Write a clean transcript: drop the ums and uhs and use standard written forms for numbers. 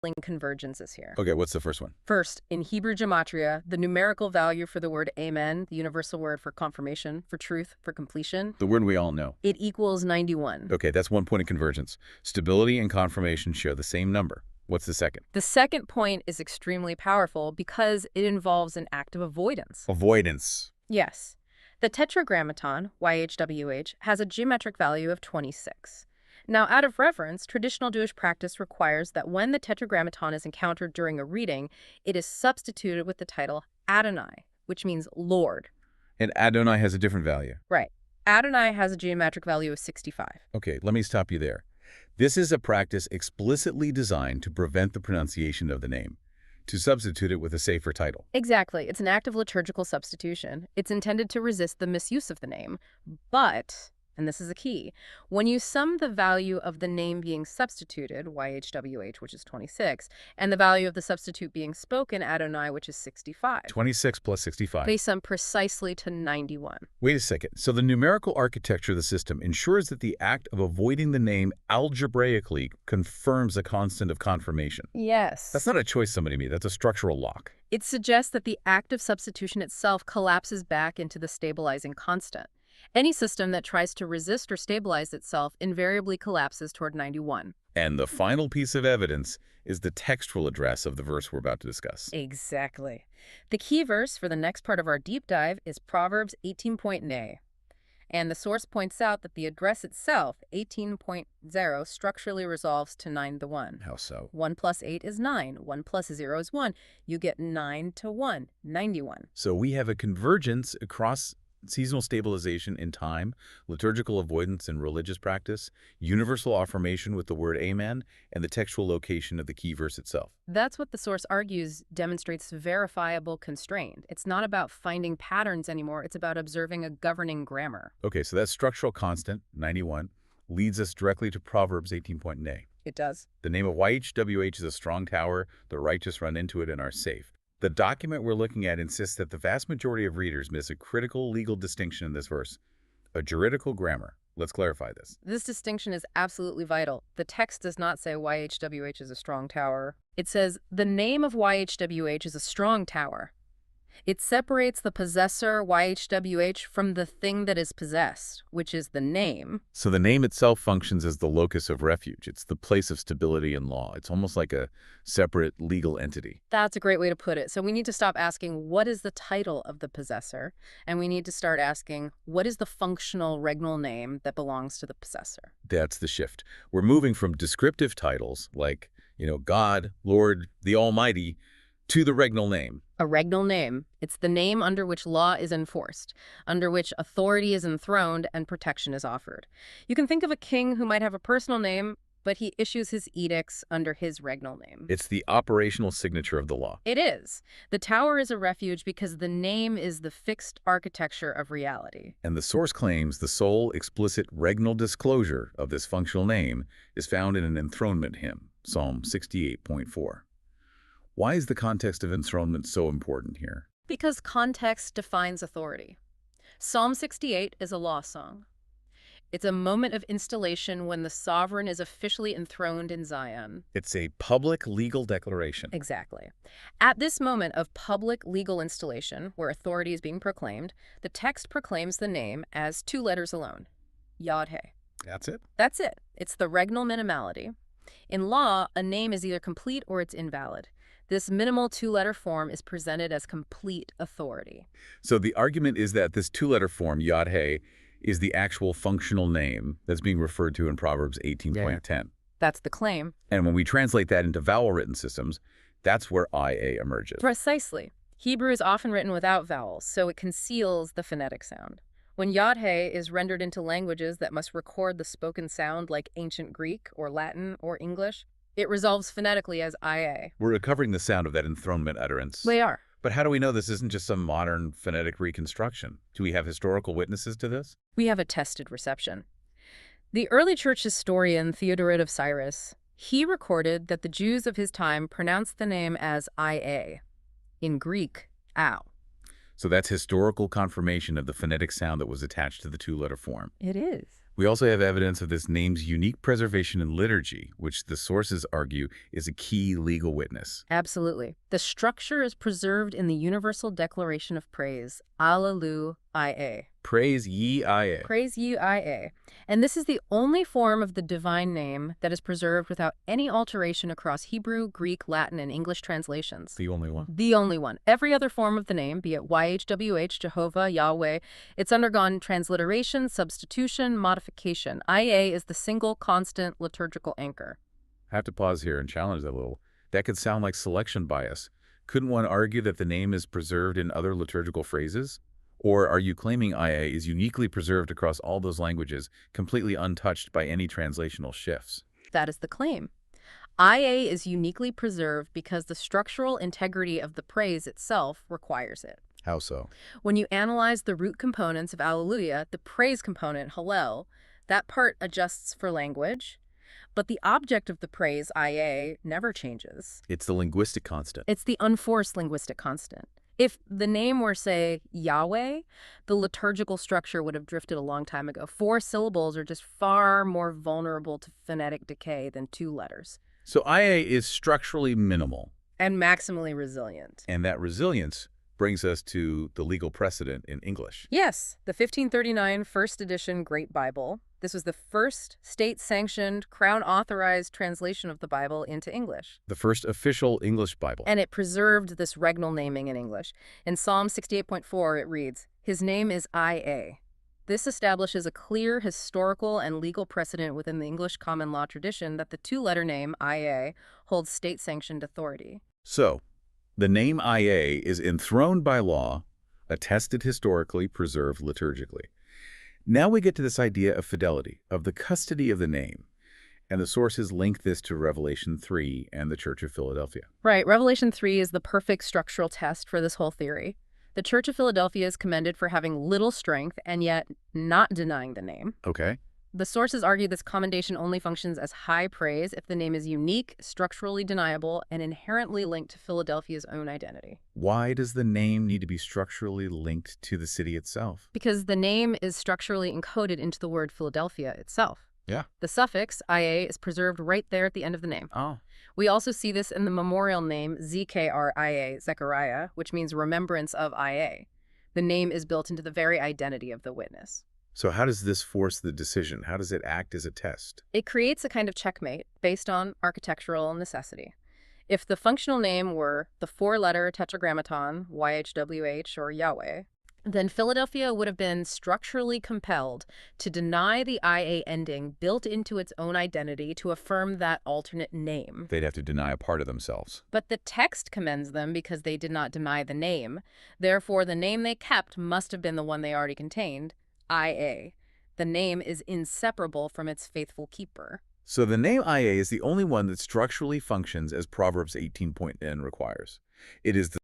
convergences here. Okay, what's the first one? First, in Hebrew gematria, the numerical value for the word amen, the universal word for confirmation, for truth, for completion, The word we all know. it equals 91. Okay, that's one point of convergence. Stability and confirmation share the same number. What's the second? The second point is extremely powerful because it involves an act of avoidance. Avoidance. Yes. The tetragrammaton, YHWH, has a geometric value of 26. Now, out of reverence, traditional Jewish practice requires that when the tetragrammaton is encountered during a reading, it is substituted with the title Adonai, which means Lord. And Adonai has a different value. Right. Adonai has a geometric value of 65. Okay, let me stop you there. This is a practice explicitly designed to prevent the pronunciation of the name, to substitute it with a safer title. Exactly. It's an act of liturgical substitution. It's intended to resist the misuse of the name. But, and this is the key, when you sum the value of the name being substituted, YHWH, which is 26, and the value of the substitute being spoken, Adonai, which is 65, 26 plus 65. they sum precisely to 91. Wait a second. So the numerical architecture of the system ensures that the act of avoiding the name algebraically confirms a constant of confirmation. Yes. That's not a choice somebody made. That's a structural lock. It suggests that the act of substitution itself collapses back into the stabilizing constant. Any system that tries to resist or stabilize itself invariably collapses toward 91. And the final piece of evidence is the textual address of the verse we're about to discuss. Exactly. The key verse for the next part of our deep dive is Proverbs 18.9. And the source points out that the address itself, 18.0, structurally resolves to 9 to 1. How so? 1 plus 8 is 9. 1 plus 0 is 1. You get 9 to 1, 91. So we have a convergence across seasonal stabilization in time, liturgical avoidance in religious practice, universal affirmation with the word amen, and the textual location of the key verse itself. That's what the source argues demonstrates verifiable constraint. It's not about finding patterns anymore. It's about observing a governing grammar. Okay, so that structural constant, 91, leads us directly to Proverbs 18.9. It does. The name of YHWH is a strong tower. The righteous run into it and are safe. The document we're looking at insists that the vast majority of readers miss a critical legal distinction in this verse, a juridical grammar. Let's clarify this. This distinction is absolutely vital. The text does not say YHWH is a strong tower. It says the name of YHWH is a strong tower. It separates the possessor, YHWH, from the thing that is possessed, which is the name. So the name itself functions as the locus of refuge. It's the place of stability in law. It's almost like a separate legal entity. That's a great way to put it. So we need to stop asking, what is the title of the possessor? And we need to start asking, what is the functional regnal name that belongs to the possessor? That's the shift. We're moving from descriptive titles like, God, Lord, the Almighty, to the regnal name. A regnal name. It's the name under which law is enforced, under which authority is enthroned and protection is offered. You can think of a king who might have a personal name, but he issues his edicts under his regnal name. It's the operational signature of the law. It is. The tower is a refuge because the name is the fixed architecture of reality. And the source claims the sole explicit regnal disclosure of this functional name is found in an enthronement hymn, Psalm 68.4. Why is the context of enthronement so important here? Because context defines authority. Psalm 68 is a law song. It's a moment of installation when the sovereign is officially enthroned in Zion. It's a public legal declaration. Exactly. At this moment of public legal installation, where authority is being proclaimed, the text proclaims the name as 2 letters alone, Yod-He. That's it? That's it. It's the regnal minimality. In law, a name is either complete or it's invalid. This minimal 2-letter form is presented as complete authority. So the argument is that this 2-letter form, Yod-He, is the actual functional name that's being referred to in Proverbs 18.10. That's the claim. And when we translate that into vowel-written systems, that's where IA emerges. Precisely. Hebrew is often written without vowels, so it conceals the phonetic sound. When Yod-He is rendered into languages that must record the spoken sound like ancient Greek or Latin or English, it resolves phonetically as IA. We're recovering the sound of that enthronement utterance. They are. But how do we know this isn't just some modern phonetic reconstruction? Do we have historical witnesses to this? We have a tested reception. The early church historian Theodoret of Cyrus, he recorded that the Jews of his time pronounced the name as IA. In Greek, ao. So that's historical confirmation of the phonetic sound that was attached to the 2-letter form. It is. We also have evidence of this name's unique preservation in liturgy, which the sources argue is a key legal witness. Absolutely. The structure is preserved in the Universal Declaration of Praise, Alleluia. Praise ye Ia. Praise ye IA. And this is the only form of the divine name that is preserved without any alteration across Hebrew, Greek, Latin, and English translations. The only one. The only one. Every other form of the name, be it YHWH, Jehovah, Yahweh, it's undergone transliteration, substitution, modification. IA is the single constant liturgical anchor. I have to pause here and challenge that a little. That could sound like selection bias. Couldn't one argue that the name is preserved in other liturgical phrases? Or are you claiming IA is uniquely preserved across all those languages, completely untouched by any translational shifts? That is the claim. IA is uniquely preserved because the structural integrity of the praise itself requires it. How so? When you analyze the root components of Alleluia, the praise component, Hallel, that part adjusts for language, but the object of the praise, IA, never changes. It's the linguistic constant. It's the unforced linguistic constant. If the name were, say, Yahweh, the liturgical structure would have drifted a long time ago. 4 syllables are just far more vulnerable to phonetic decay than 2 letters. So IA is structurally minimal. And maximally resilient. And that resilience brings us to the legal precedent in English. Yes, the 1539 first edition Great Bible. This was the first state-sanctioned, crown-authorized translation of the Bible into English. The first official English Bible. And it preserved this regnal naming in English. In Psalm 68.4, it reads, "His name is IA." This establishes a clear historical and legal precedent within the English common law tradition that the 2-letter name, IA, holds state-sanctioned authority. So, the name IA is enthroned by law, attested historically, preserved liturgically. Now we get to this idea of fidelity, of the custody of the name. And the sources link this to Revelation 3 and the Church of Philadelphia. Right. Revelation 3 is the perfect structural test for this whole theory. The Church of Philadelphia is commended for having little strength and yet not denying the name. Okay. The sources argue this commendation only functions as high praise if the name is unique, structurally deniable, and inherently linked to Philadelphia's own identity. Why does the name need to be structurally linked to the city itself? Because the name is structurally encoded into the word Philadelphia itself. Yeah. The suffix, IA, is preserved right there at the end of the name. Oh. We also see this in the memorial name ZKRIA, Zechariah, which means remembrance of IA. The name is built into the very identity of the witness. So how does this force the decision? How does it act as a test? It creates a kind of checkmate based on architectural necessity. If the functional name were the 4-letter tetragrammaton, YHWH, or Yahweh, then Philadelphia would have been structurally compelled to deny the IA ending built into its own identity to affirm that alternate name. They'd have to deny a part of themselves. But the text commends them because they did not deny the name. Therefore, the name they kept must have been the one they already contained, IA. The name is inseparable from its faithful keeper. So the name IA is the only one that structurally functions as Proverbs 18.10 requires. It is the